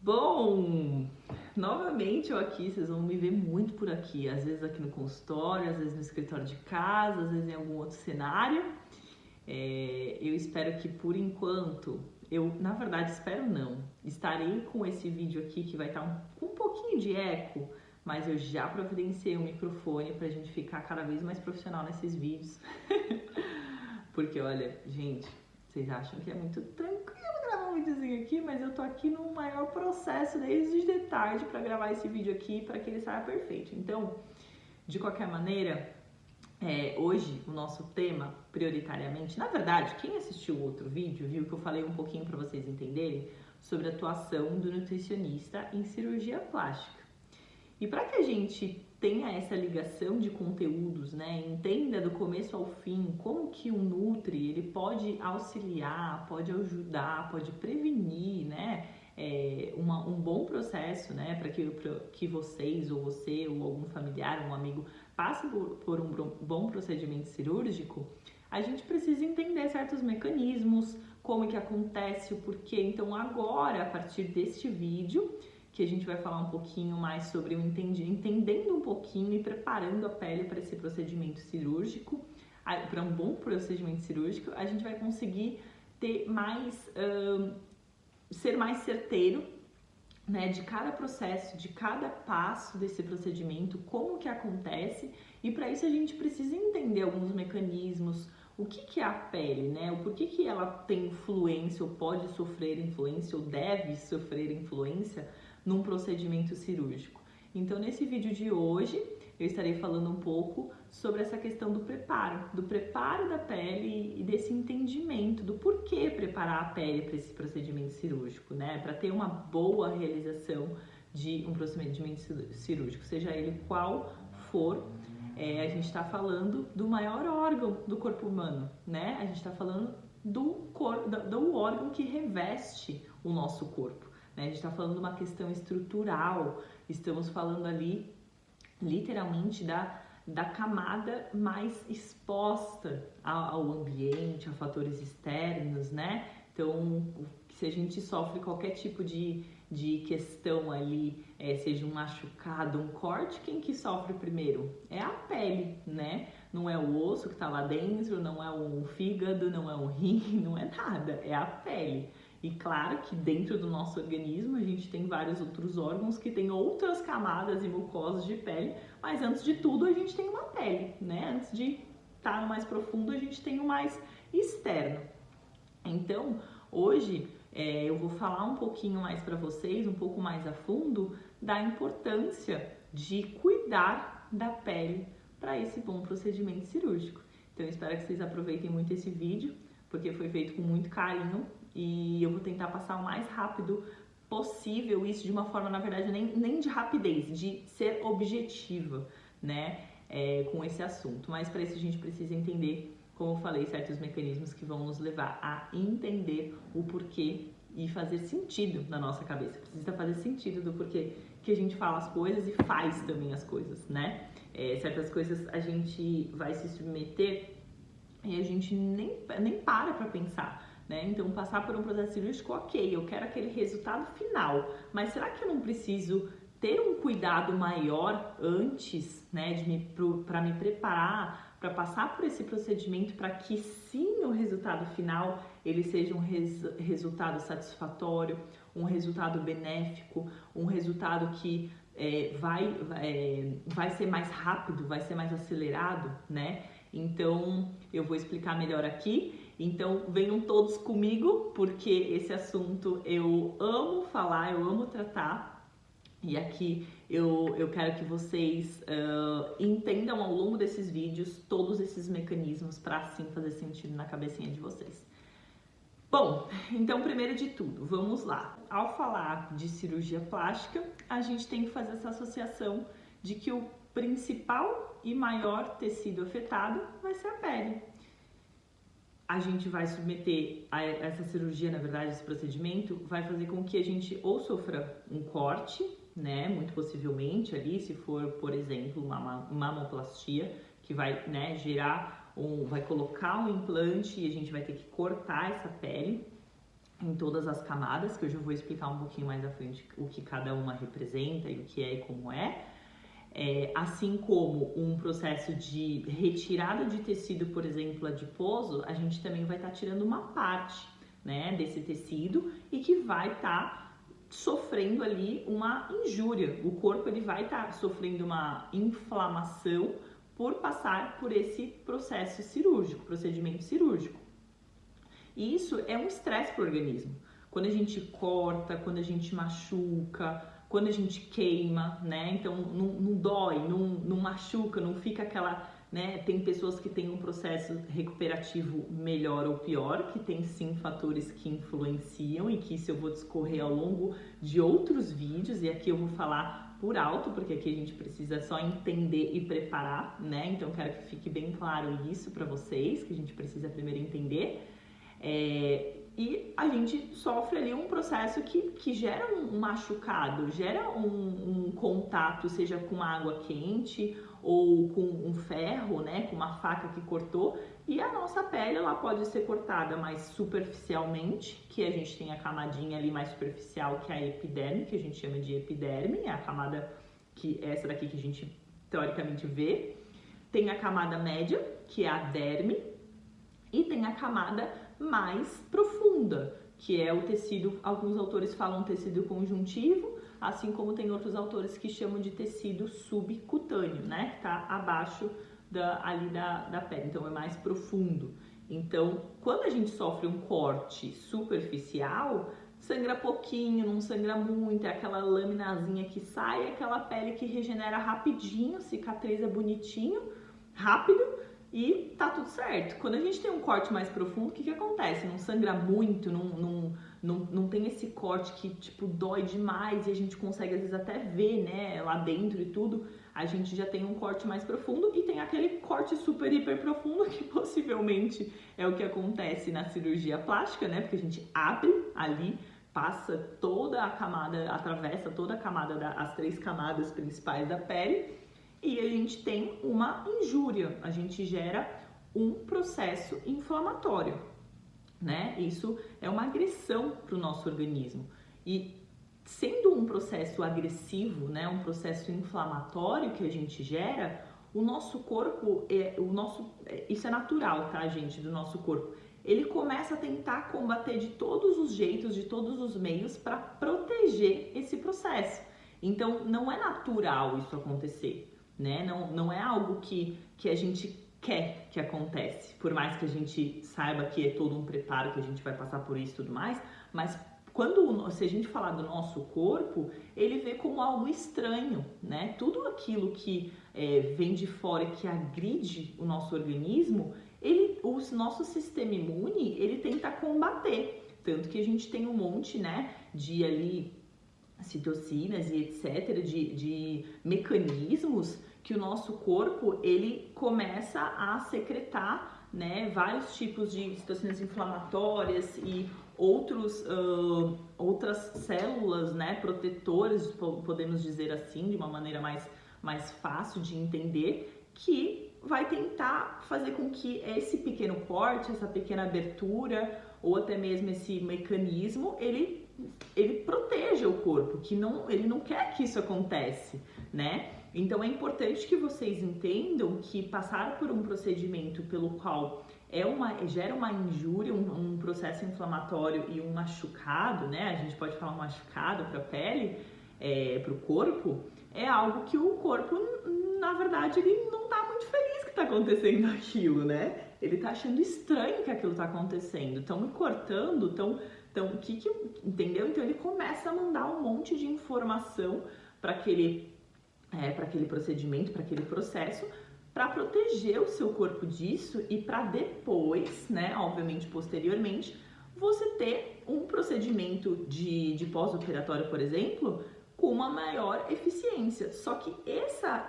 Bom, novamente eu aqui, vocês vão me ver muito por aqui, às vezes aqui no consultório, às vezes no escritório de casa, às vezes em algum outro cenário. Eu espero que por enquanto, na verdade espero não, estarei com esse vídeo aqui que vai estar com um pouquinho de eco, mas eu já providenciei um microfone pra gente ficar cada vez mais profissional nesses vídeos. Porque olha, gente, vocês acham que é muito tranquilo gravar um videozinho aqui, mas eu tô aqui no maior processo desde de tarde para gravar esse vídeo aqui para que ele saia perfeito. Então, de qualquer maneira, hoje o nosso tema, prioritariamente, na verdade, quem assistiu o outro vídeo viu que eu falei um pouquinho para vocês entenderem sobre a atuação do nutricionista em cirurgia plástica. E para que a gente tenha essa ligação de conteúdos, né, entenda do começo ao fim como que o Nutri ele pode auxiliar, pode ajudar, pode prevenir, né, um bom processo, né, para que vocês ou você ou algum familiar, um amigo passe por um bom procedimento cirúrgico, a gente precisa entender certos mecanismos, como que acontece, o porquê. Então agora, a partir deste vídeo, que a gente vai falar um pouquinho mais sobre entendendo um pouquinho e preparando a pele para esse procedimento cirúrgico, para um bom procedimento cirúrgico, a gente vai conseguir ter ser mais certeiro, né, de cada processo, de cada passo desse procedimento, como que acontece, e para isso a gente precisa entender alguns mecanismos, o que é a pele, né, o porquê que ela tem influência, ou pode sofrer influência, ou deve sofrer influência num procedimento cirúrgico. Então, nesse vídeo de hoje, eu estarei falando um pouco sobre essa questão do preparo da pele e desse entendimento do porquê preparar a pele para esse procedimento cirúrgico, né? Para ter uma boa realização de um procedimento cirúrgico, seja ele qual for. A gente está falando do maior órgão do corpo humano, né? A gente está falando do órgão que reveste o nosso corpo. A gente está falando de uma questão estrutural, estamos falando ali literalmente da camada mais exposta ao ambiente, a fatores externos, né? Então, se a gente sofre qualquer tipo de questão ali, seja um machucado, um corte, quem que sofre primeiro? É a pele, né? Não é o osso que tá lá dentro, não é um fígado, não é um rim, não é nada, é a pele. E claro que dentro do nosso organismo a gente tem vários outros órgãos que têm outras camadas e mucosas de pele, mas antes de tudo a gente tem uma pele, né? Antes de estar no mais profundo a gente tem o mais externo. Então, hoje eu vou falar um pouquinho mais para vocês, um pouco mais a fundo, da importância de cuidar da pele para esse bom procedimento cirúrgico. Então, eu espero que vocês aproveitem muito esse vídeo, porque foi feito com muito carinho e eu vou tentar passar o mais rápido possível isso de uma forma, na verdade, nem de rapidez, de ser objetiva, né, com esse assunto. Mas para isso a gente precisa entender, como eu falei, certos mecanismos que vão nos levar a entender o porquê e fazer sentido na nossa cabeça. Precisa fazer sentido do porquê que a gente fala as coisas e faz também as coisas, né? Certas coisas a gente vai se submeter e a gente nem para pensar, né? Então, passar por um processo cirúrgico, ok, eu quero aquele resultado final, mas será que eu não preciso ter um cuidado maior antes, né, para me preparar, para passar por esse procedimento, para que sim o resultado final ele seja um resultado satisfatório, um resultado benéfico, um resultado que vai ser mais rápido, vai ser mais acelerado, né? Então, eu vou explicar melhor aqui. Então, venham todos comigo, porque esse assunto eu amo falar, eu amo tratar. E aqui eu quero que vocês entendam ao longo desses vídeos todos esses mecanismos para assim fazer sentido na cabecinha de vocês. Bom, então primeiro de tudo, vamos lá. Ao falar de cirurgia plástica, a gente tem que fazer essa associação de que o principal e maior tecido afetado vai ser a pele. A gente vai submeter a essa cirurgia, na verdade, esse procedimento vai fazer com que a gente ou sofra um corte, né, muito possivelmente ali, se for, por exemplo, uma mamoplastia, que vai, né, vai colocar um implante e a gente vai ter que cortar essa pele. em todas as camadas, que eu já vou explicar um pouquinho mais à frente o que cada uma representa e o que é e como é. Assim como um processo de retirada de tecido, por exemplo, adiposo, a gente também vai estar tirando uma parte, né, desse tecido e que vai estar sofrendo ali uma injúria. O corpo ele vai estar sofrendo uma inflamação por passar por esse processo cirúrgico, procedimento cirúrgico. E isso é um estresse para o organismo. Quando a gente corta, quando a gente machuca, quando a gente queima, né? Então não dói, não machuca, não fica aquela, né? Tem pessoas que têm um processo recuperativo melhor ou pior, que tem sim fatores que influenciam e que isso eu vou discorrer ao longo de outros vídeos, e aqui eu vou falar por alto, porque aqui a gente precisa só entender e preparar, né? Então quero que fique bem claro isso para vocês, que a gente precisa primeiro entender. E a gente sofre ali um processo que gera um machucado, gera um contato, seja com água quente ou com um ferro, né, com uma faca que cortou, e a nossa pele ela pode ser cortada mais superficialmente, que a gente tem a camadinha ali mais superficial, que é a epiderme, que a gente chama de epiderme, é a camada que é essa daqui que a gente teoricamente vê. Tem a camada média, que é a derme, e tem a camada mais profunda, que é o tecido, alguns autores falam tecido conjuntivo, assim como tem outros autores que chamam de tecido subcutâneo, né, que está abaixo ali da pele, então é mais profundo. Então, quando a gente sofre um corte superficial, sangra pouquinho, não sangra muito, é aquela laminazinha que sai, aquela pele que regenera rapidinho, cicatriza bonitinho, rápido, e tá tudo certo. Quando a gente tem um corte mais profundo, o que acontece? Não sangra muito, não tem esse corte que, tipo, dói demais e a gente consegue, às vezes, até ver, né, lá dentro e tudo. A gente já tem um corte mais profundo e tem aquele corte super, hiper profundo que possivelmente é o que acontece na cirurgia plástica, né? Porque a gente abre ali, passa toda a camada, atravessa toda a camada, as 3 camadas principais da pele, e a gente tem uma injúria, a gente gera um processo inflamatório, né? Isso é uma agressão para o nosso organismo. E sendo um processo agressivo, né, um processo inflamatório que a gente gera, o nosso corpo, isso é natural, tá, gente, do nosso corpo. Ele começa a tentar combater de todos os jeitos, de todos os meios para proteger esse processo. Então, não é natural isso acontecer. Né? Não é algo que a gente quer que acontece, por mais que a gente saiba que é todo um preparo, que a gente vai passar por isso e tudo mais, mas se a gente falar do nosso corpo, ele vê como algo estranho, né? Tudo aquilo que vem de fora e que agride o nosso organismo, o nosso sistema imune, ele tenta combater, tanto que a gente tem um monte, né, de ali citocinas e etc, de mecanismos que o nosso corpo ele começa a secretar, né, vários tipos de citocinas inflamatórias e outras células, né, protetoras, podemos dizer assim, de uma maneira mais fácil de entender, que vai tentar fazer com que esse pequeno corte, essa pequena abertura ou até mesmo esse mecanismo, ele proteja o corpo, que ele não quer que isso aconteça, né? Então é importante que vocês entendam que passar por um procedimento pelo qual gera uma injúria, um processo inflamatório e um machucado, né? A gente pode falar um machucado para a pele, para o corpo, é algo que o corpo, na verdade, ele não tá muito feliz que tá acontecendo aquilo, né? Ele tá achando estranho que aquilo tá acontecendo, estão me cortando, entendeu? Então ele começa a mandar um monte de informação para aquele procedimento, para aquele processo, para proteger o seu corpo disso e para depois, né, obviamente posteriormente, você ter um procedimento de pós-operatório, por exemplo, com uma maior eficiência. Só que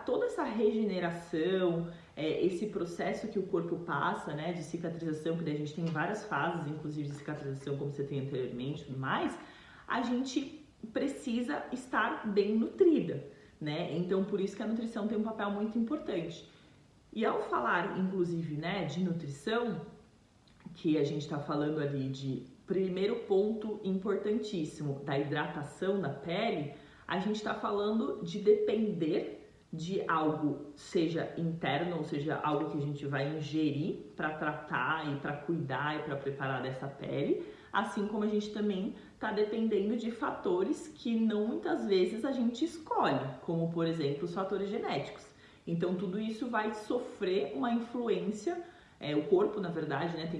toda essa regeneração, esse processo que o corpo passa, né, de cicatrização, que daí a gente tem várias fases, inclusive de cicatrização, como você tem anteriormente e tudo mais, a gente precisa estar bem nutrida, né? Então, por isso que a nutrição tem um papel muito importante. E ao falar, inclusive, né, de nutrição, que a gente está falando ali de primeiro ponto importantíssimo da hidratação da pele, a gente está falando de depender de algo, seja interno, ou seja, algo que a gente vai ingerir para tratar e para cuidar e para preparar dessa pele, assim como a gente também está dependendo de fatores que não muitas vezes a gente escolhe, como por exemplo os fatores genéticos. Então tudo isso vai sofrer uma influência, o corpo na verdade, né,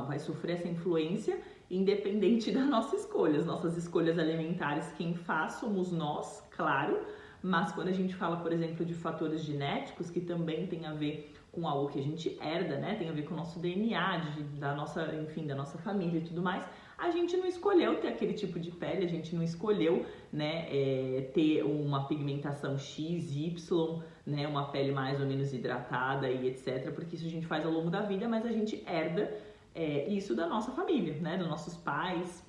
vai sofrer essa influência independente das nossas escolhas alimentares, quem faz somos nós, claro. Mas quando a gente fala, por exemplo, de fatores genéticos, que também tem a ver com algo que a gente herda, né? Tem a ver com o nosso DNA, da nossa família e tudo mais, a gente não escolheu ter aquele tipo de pele, a gente não escolheu, né, ter uma pigmentação X, Y, né, uma pele mais ou menos hidratada e etc, porque isso a gente faz ao longo da vida, mas a gente herda isso da nossa família, né, dos nossos pais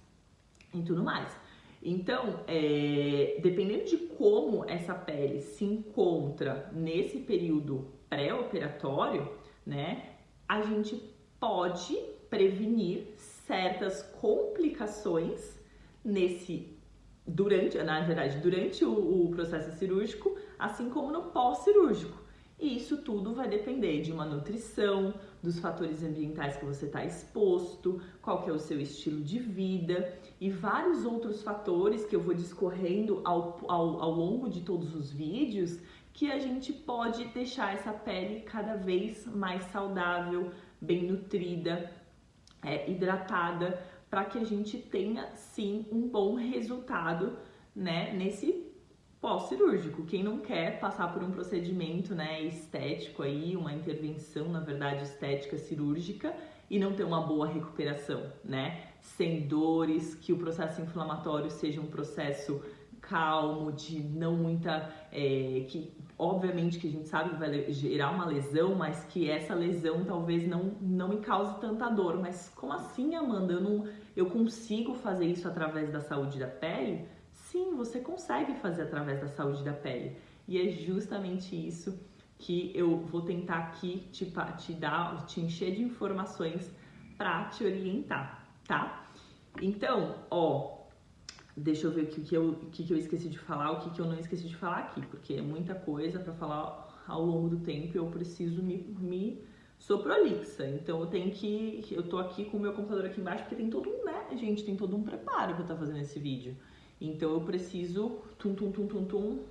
e tudo mais. Então, dependendo de como essa pele se encontra nesse período pré-operatório, né, a gente pode prevenir certas complicações durante o processo cirúrgico, assim como no pós-cirúrgico. E isso tudo vai depender de uma nutrição, dos fatores ambientais que você está exposto, qual que é o seu estilo de vida e vários outros fatores que eu vou discorrendo ao longo de todos os vídeos, que a gente pode deixar essa pele cada vez mais saudável, bem nutrida, hidratada, para que a gente tenha sim um bom resultado, né, nesse pós-cirúrgico. Quem não quer passar por um procedimento, né, estético aí, uma intervenção, na verdade, estética cirúrgica e não ter uma boa recuperação, né? Sem dores, que o processo inflamatório seja um processo calmo, de não muita, que obviamente que a gente sabe que vai gerar uma lesão, mas que essa lesão talvez não me cause tanta dor. Mas como assim, Amanda? Eu consigo fazer isso através da saúde da pele? Sim, você consegue fazer através da saúde da pele. E é justamente isso que eu vou tentar aqui te encher de informações para te orientar, tá? Então, deixa eu ver o que eu esqueci de falar, o que eu não esqueci de falar aqui, porque é muita coisa para falar ao longo do tempo e eu preciso sou prolixa, então eu tô aqui com o meu computador aqui embaixo, porque tem todo um preparo pra eu estar fazendo esse vídeo. Então eu preciso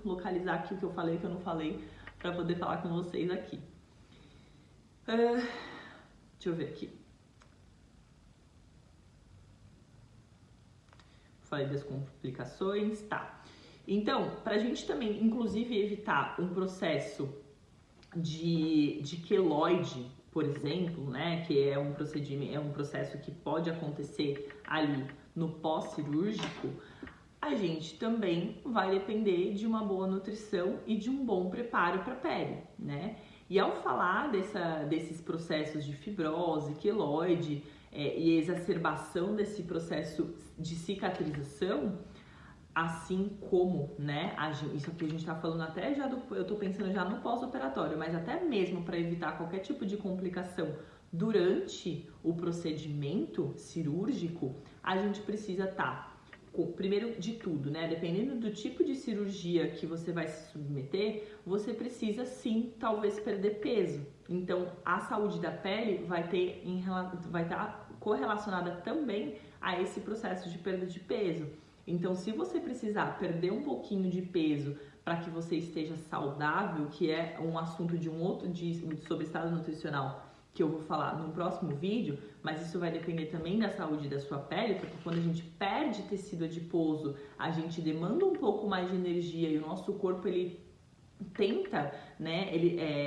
localizar aqui o que eu falei e o que eu não falei para poder falar com vocês aqui. Deixa eu ver aqui. Falei das complicações, tá. Então, pra gente também, inclusive, evitar um processo de queloide, por exemplo, né, que é um processo que pode acontecer ali no pós-cirúrgico, a gente também vai depender de uma boa nutrição e de um bom preparo para a pele, né? E ao falar desses processos de fibrose, queloide e exacerbação desse processo de cicatrização, assim como, né, isso aqui a gente tá falando até já eu tô pensando já no pós-operatório, mas até mesmo para evitar qualquer tipo de complicação durante o procedimento cirúrgico, a gente precisa primeiro de tudo, né, dependendo do tipo de cirurgia que você vai se submeter, você precisa sim, talvez perder peso. Então, a saúde da pele vai estar correlacionada também a esse processo de perda de peso. Então, se você precisar perder um pouquinho de peso para que você esteja saudável, que é um assunto sobre estado nutricional que eu vou falar no próximo vídeo, mas isso vai depender também da saúde da sua pele, porque quando a gente perde tecido adiposo, a gente demanda um pouco mais de energia e o nosso corpo, ele tenta, né,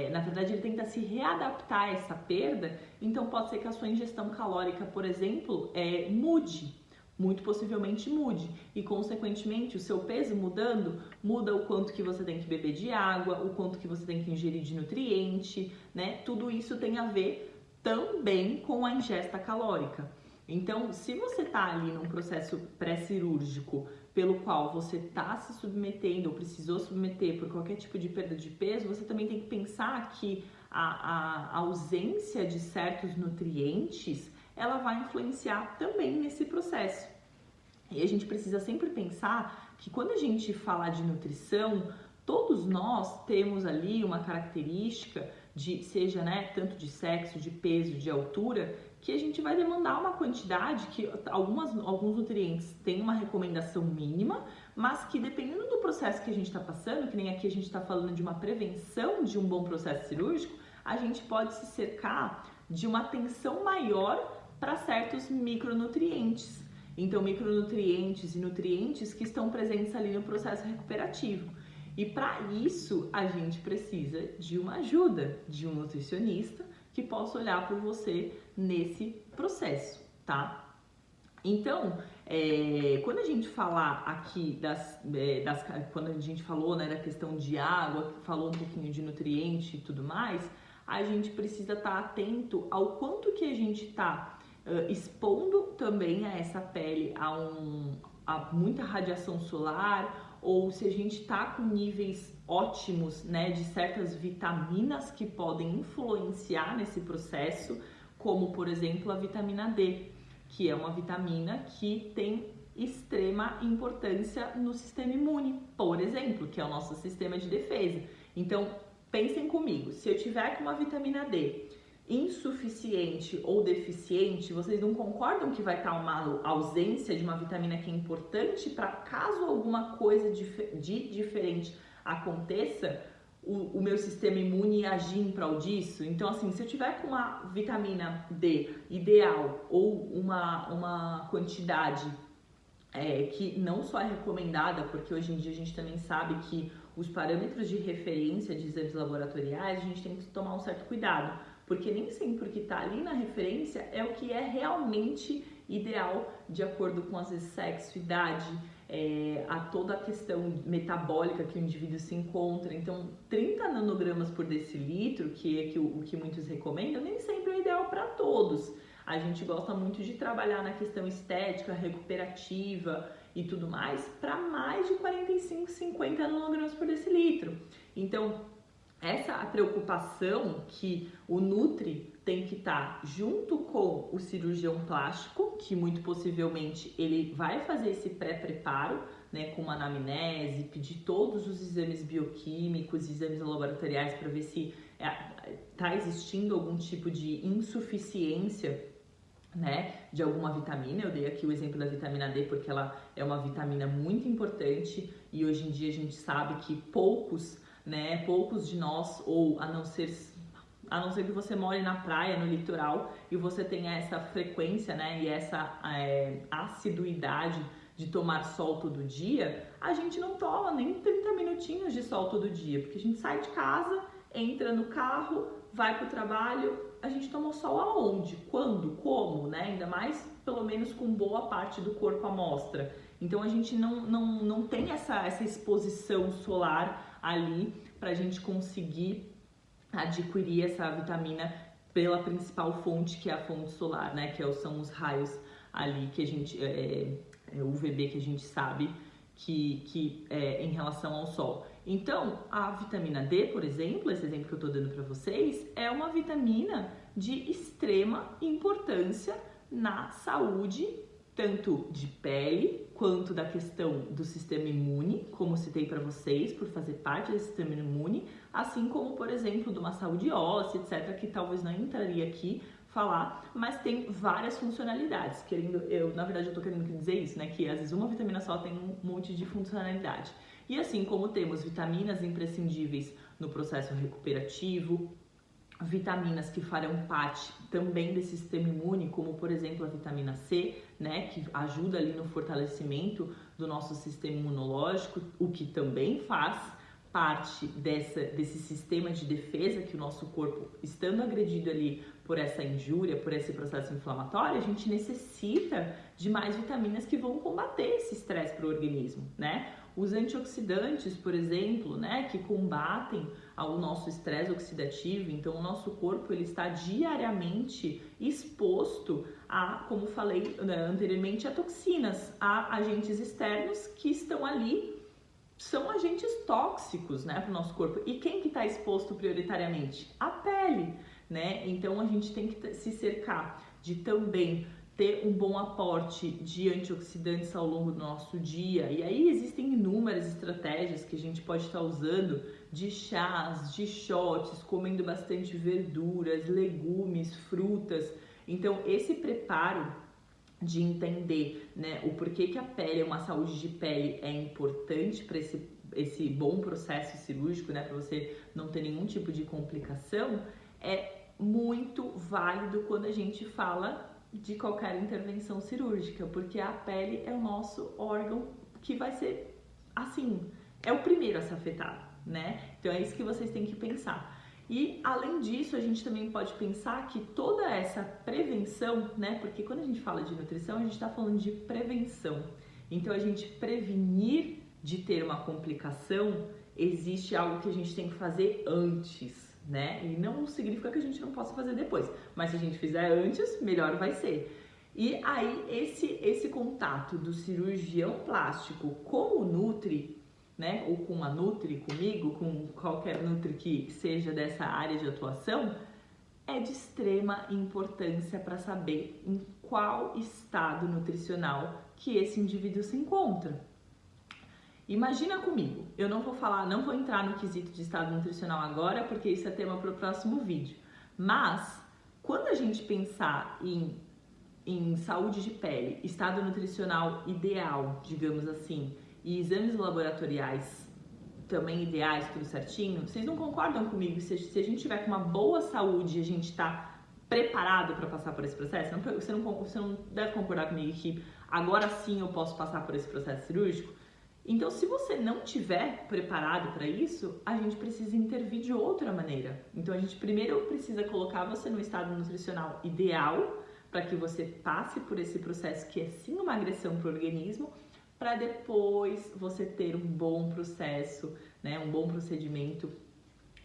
na verdade ele tenta se readaptar a essa perda, então pode ser que a sua ingestão calórica, por exemplo, mude. Muito possivelmente mude e, consequentemente, o seu peso mudando, muda o quanto que você tem que beber de água, o quanto que você tem que ingerir de nutriente, né? Tudo isso tem a ver também com a ingesta calórica. Então, se você tá ali num processo pré-cirúrgico pelo qual você tá se submetendo ou precisou submeter por qualquer tipo de perda de peso, você também tem que pensar que a ausência de certos nutrientes ela vai influenciar também nesse processo. E a gente precisa sempre pensar que quando a gente fala de nutrição, todos nós temos ali uma característica de, seja, né, tanto de sexo, de peso, de altura, que a gente vai demandar uma quantidade que alguns nutrientes têm uma recomendação mínima, mas que dependendo do processo que a gente está passando, que nem aqui a gente está falando de uma prevenção de um bom processo cirúrgico, a gente pode se cercar de uma atenção maior para certos micronutrientes. Então, micronutrientes e nutrientes que estão presentes ali no processo recuperativo. E para isso, a gente precisa de uma ajuda de um nutricionista que possa olhar por você nesse processo, tá? Então, quando a gente falar aqui quando a gente falou, né, da questão de água, falou um pouquinho de nutriente e tudo mais, a gente precisa estar atento ao quanto que a gente está expondo também a essa pele a muita radiação solar, ou se a gente está com níveis ótimos, né, de certas vitaminas que podem influenciar nesse processo, como por exemplo a vitamina D, que é uma vitamina que tem extrema importância no sistema imune, por exemplo, que é o nosso sistema de defesa. Então, pensem comigo, se eu tiver com uma vitamina D insuficiente ou deficiente, vocês não concordam que vai estar uma ausência de uma vitamina que é importante para caso alguma coisa de diferente aconteça, o meu sistema imune agir em prol disso? Então, assim, se eu tiver com uma vitamina D ideal ou uma quantidade que não só é recomendada, porque hoje em dia a gente também sabe que os parâmetros de referência de exames laboratoriais, a gente tem que tomar um certo cuidado, porque nem sempre o que está ali na referência é o que é realmente ideal de acordo com, às vezes, sexo, idade, a toda a questão metabólica que o indivíduo se encontra. Então, 30 nanogramas por decilitro, que é o que muitos recomendam, nem sempre é ideal para todos. A gente gosta muito de trabalhar na questão estética, recuperativa e tudo mais, para mais de 45, 50 nanogramas por decilitro. Então, essa a preocupação que o Nutri tem que estar junto com o cirurgião plástico, que muito possivelmente ele vai fazer esse pré-preparo, né, com uma anamnese, pedir todos os exames bioquímicos, exames laboratoriais para ver se está existindo algum tipo de insuficiência, né, de alguma vitamina. Eu dei aqui o exemplo da vitamina D porque ela é uma vitamina muito importante e hoje em dia a gente sabe que poucos de nós, ou a não ser que você more na praia, no litoral, e você tenha essa frequência, né, e essa assiduidade de tomar sol todo dia, a gente não toma nem 30 minutinhos de sol todo dia, porque a gente sai de casa, entra no carro, vai para o trabalho, a gente toma o sol aonde? Quando? Como? Né? Ainda mais, pelo menos, com boa parte do corpo à mostra. Então, a gente não tem essa exposição solar ali para a gente conseguir adquirir essa vitamina pela principal fonte, que é a fonte solar, né? Que são os raios ali que a gente, UVB, que a gente sabe que é em relação ao sol. Então, a vitamina D, por exemplo, esse exemplo que eu estou dando para vocês, é uma vitamina de extrema importância na saúde, tanto de pele, quanto da questão do sistema imune, como citei para vocês, por fazer parte desse sistema imune, assim como, por exemplo, de uma saúde óssea, etc., que talvez não entraria aqui falar, mas tem várias funcionalidades. Na verdade, eu tô querendo dizer isso, né? Que às vezes uma vitamina só tem um monte de funcionalidade. E assim como temos vitaminas imprescindíveis no processo recuperativo, vitaminas que farão parte também desse sistema imune, como por exemplo a vitamina C, né, que ajuda ali no fortalecimento do nosso sistema imunológico, o que também faz parte desse sistema de defesa que o nosso corpo, estando agredido ali por essa injúria, por esse processo inflamatório, a gente necessita de mais vitaminas que vão combater esse estresse para o organismo, né? Os antioxidantes, por exemplo, né, que combatem ao nosso estresse oxidativo. Então, o nosso corpo ele está diariamente exposto a, como falei anteriormente, a toxinas, a agentes externos que estão ali, são agentes tóxicos, né, para o nosso corpo. E quem que está exposto prioritariamente? A pele, né? Então, a gente tem que se cercar de também ter um bom aporte de antioxidantes ao longo do nosso dia. E aí existem inúmeras estratégias que a gente pode estar usando, de chás, de shots, comendo bastante verduras, legumes, frutas. Então esse preparo de entender, né, o porquê que a pele, uma saúde de pele é importante para esse bom processo cirúrgico, né, para você não ter nenhum tipo de complicação, é muito válido quando a gente fala de qualquer intervenção cirúrgica, porque a pele é o nosso órgão que vai ser, assim, é o primeiro a ser afetado, né? Então é isso que vocês têm que pensar. E além disso, a gente também pode pensar que toda essa prevenção, né? Porque quando a gente fala de nutrição, a gente está falando de prevenção. Então a gente prevenir de ter uma complicação, existe algo que a gente tem que fazer antes, né? E não significa que a gente não possa fazer depois, mas se a gente fizer antes, melhor vai ser. E aí esse contato do cirurgião plástico com o Nutri, né, ou com a Nutri, comigo, com qualquer Nutri que seja dessa área de atuação, é de extrema importância para saber em qual estado nutricional que esse indivíduo se encontra. Imagina comigo, eu não vou entrar no quesito de estado nutricional agora, porque isso é tema para o próximo vídeo, mas quando a gente pensar em saúde de pele, estado nutricional ideal, digamos assim, e exames laboratoriais também ideais, tudo certinho, vocês não concordam comigo? Se a gente tiver com uma boa saúde, a gente está preparado para passar por esse processo? Você não deve concordar comigo que agora sim eu posso passar por esse processo cirúrgico? Então, se você não tiver preparado para isso, a gente precisa intervir de outra maneira. Então, a gente primeiro precisa colocar você no estado nutricional ideal, para que você passe por esse processo que é sim uma agressão para o organismo, para depois você ter um bom processo, né, um bom procedimento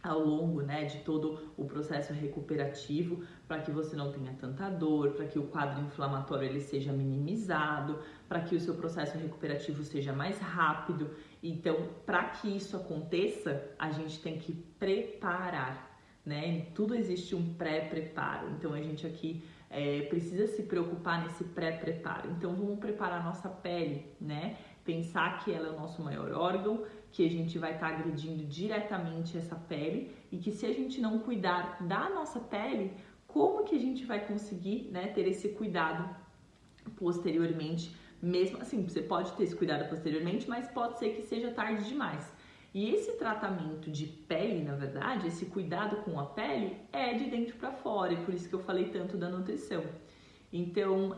ao longo, né, de todo o processo recuperativo, para que você não tenha tanta dor, para que o quadro inflamatório ele seja minimizado, para que o seu processo recuperativo seja mais rápido. Então, para que isso aconteça, a gente tem que preparar, né? Em tudo existe um pré-preparo. Então, a gente aqui precisa se preocupar nesse pré-preparo. Então, vamos preparar a nossa pele, né? Pensar que ela é o nosso maior órgão, que a gente vai estar agredindo diretamente essa pele e que se a gente não cuidar da nossa pele, como que a gente vai conseguir, né, ter esse cuidado posteriormente? Mesmo assim, você pode ter esse cuidado posteriormente, mas pode ser que seja tarde demais. E esse tratamento de pele, na verdade, esse cuidado com a pele é de dentro para fora, e por isso que eu falei tanto da nutrição. Então,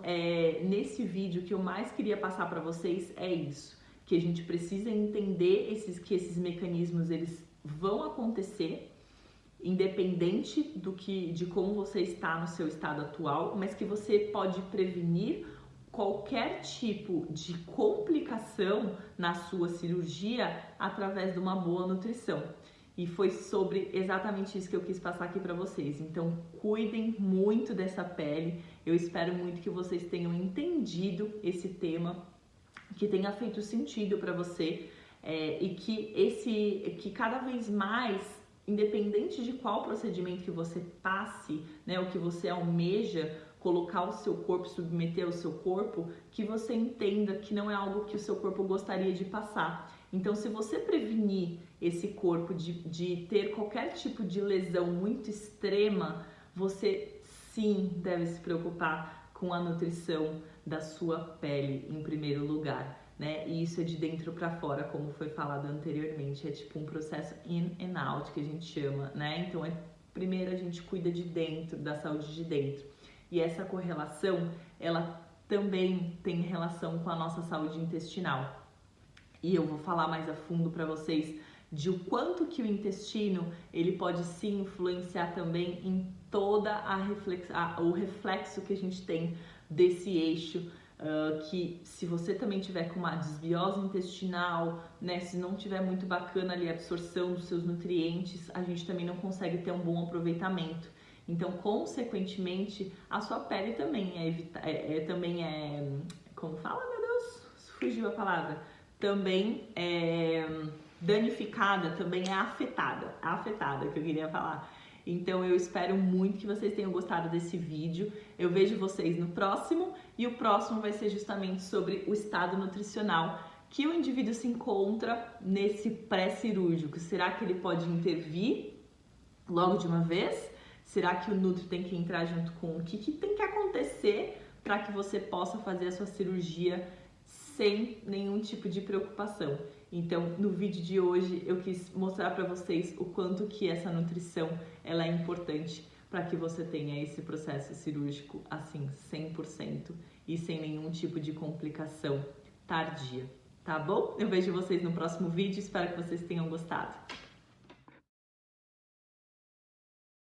nesse vídeo que eu mais queria passar para vocês é isso, que a gente precisa entender que esses mecanismos eles vão acontecer, independente de como você está no seu estado atual, mas que você pode prevenir qualquer tipo de complicação na sua cirurgia através de uma boa nutrição. E foi sobre exatamente isso que eu quis passar aqui para vocês. Então, cuidem muito dessa pele. Eu espero muito que vocês tenham entendido esse tema, que tenha feito sentido para você e que cada vez mais, independente de qual procedimento que você passe, né, o que você almeja colocar o seu corpo, submeter o seu corpo, que você entenda que não é algo que o seu corpo gostaria de passar. Então, se você prevenir esse corpo de ter qualquer tipo de lesão muito extrema, você sim deve se preocupar com a nutrição da sua pele em primeiro lugar, né? E isso é de dentro para fora, como foi falado anteriormente, é tipo um processo in and out que a gente chama, né? Então, primeiro a gente cuida de dentro, da saúde de dentro. E essa correlação, ela também tem relação com a nossa saúde intestinal. E eu vou falar mais a fundo para vocês de o quanto que o intestino, ele pode se influenciar também em toda o reflexo que a gente tem desse eixo, que se você também tiver com uma desbiose intestinal, né, se não tiver muito bacana ali a absorção dos seus nutrientes, a gente também não consegue ter um bom aproveitamento. Então, consequentemente, a sua pele também como fala, meu Deus, fugiu a palavra, também é danificada, também é afetada que eu queria falar. Então eu espero muito que vocês tenham gostado desse vídeo. Eu vejo vocês no próximo, e o próximo vai ser justamente sobre o estado nutricional que o indivíduo se encontra nesse pré-cirúrgico. Será que ele pode intervir logo de uma vez? Será que o nutri tem que entrar junto com o que tem que acontecer para que você possa fazer a sua cirurgia sem nenhum tipo de preocupação? Então, no vídeo de hoje eu quis mostrar para vocês o quanto que essa nutrição ela é importante para que você tenha esse processo cirúrgico assim 100% e sem nenhum tipo de complicação tardia, tá bom? Eu vejo vocês no próximo vídeo, espero que vocês tenham gostado.